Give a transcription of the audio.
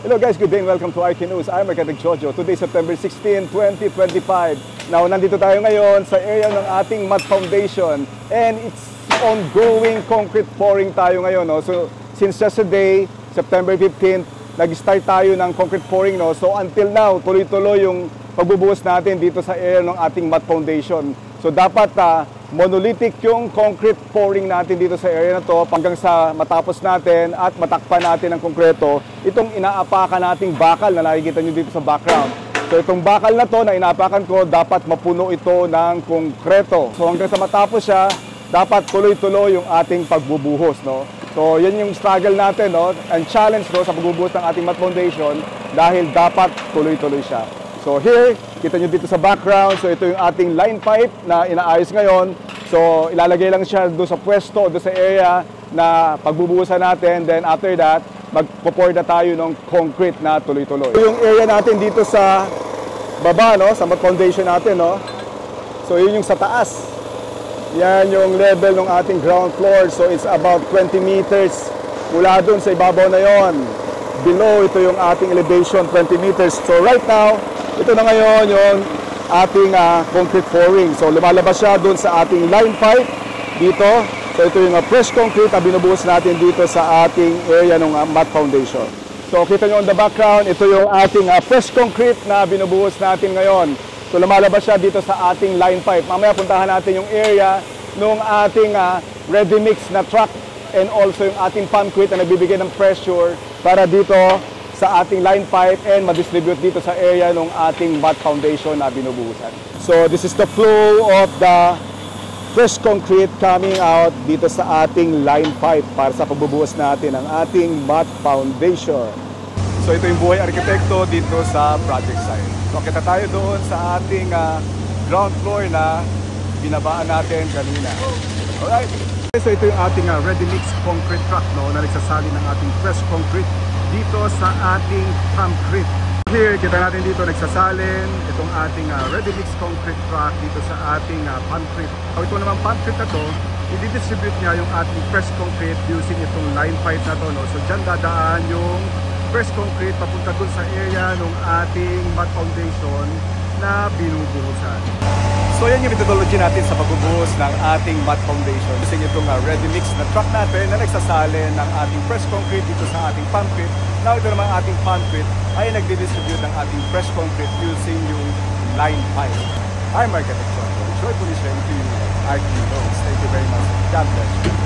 Hello guys, good day and welcome to RK News. I'm Architect Jojo. Today, September 16, 2025. Now, nandito tayo ngayon sa area ng ating mud foundation and it's ongoing concrete pouring tayo ngayon. No? So, since yesterday, September 15, nag-start tayo ng concrete pouring. No? So, until now, tuloy-tuloy yung pagbubuhos natin dito sa area ng ating mud foundation. So, dapat monolithic yung concrete pouring natin dito sa area na to hanggang sa matapos natin at matakpan natin ng konkreto itong inaapakan nating bakal na nakikita nyo dito sa background. So itong bakal na to na inaapakan ko, dapat mapuno ito ng konkreto. So hanggang sa matapos siya, dapat tuloy-tuloy yung ating pagbubuhos. No? So yan yung struggle natin, no? And challenge no, sa pagbubuhos ng ating mud foundation dahil dapat tuloy-tuloy siya. So here, kita nyo dito sa background, so ito yung ating line pipe na inaayos ngayon. So ilalagay lang siya doon sa pwesto, doon sa area na pagbubuhusan natin. Then after that, magpo-pour na tayo ng concrete na tuloy-tuloy. Yung area natin dito sa baba, no, sa foundation natin, no. So yun yung sa taas. Yan yung level ng ating ground floor. So it's about 20 meters mula doon sa ibabaw na yon. Below, ito yung ating elevation, 20 meters. So right now, ito na ngayon yung ating concrete pouring. So lumalabas siya doon sa ating line pipe dito. So ito yung fresh concrete na binubuhos natin dito sa ating area ng mud foundation. So kita nyo on the background, ito yung ating fresh concrete na binubuhos natin ngayon. So lumalabas siya dito sa ating line pipe. Mamaya puntahan natin yung area ng ating ready mix na truck and also yung ating concrete na nagbibigay ng pressure para dito sa ating line pipe and ma-distribute dito sa area ng ating mud foundation na binubuhusan. So this is the flow of the fresh concrete coming out dito sa ating line pipe para sa pagbubuhos natin ng ating mud foundation. So ito yung buhay arkitekto dito sa project site. So kita tayo doon sa ating ground floor na binabaan natin kanina. Alright. So ito yung ating ready mix concrete truck, no, na nagsasali ng ating fresh concrete dito sa ating concrete. Here, kita natin dito nagsasalin itong ating ready mix concrete truck dito sa ating concrete. So ito naman concrete na to, i-distribute niya yung ating fresh concrete using itong line pipe na to. No? So dyan dadaan yung fresh concrete papunta dun sa area ng ating mud foundation na binubuhusan. So yan yung methodology natin sa pagbubuhos ng ating mud foundation. Using itong ready mix na truck natin na nagsasalin ng ating fresh concrete dito sa ating concrete. Now ito naman ating concrete ay nagdi-distribute ng ating fresh concrete using yung line pipe. I'm Architect Jojo. Enjoy po this to you, RK News. Thank you very much. God bless you.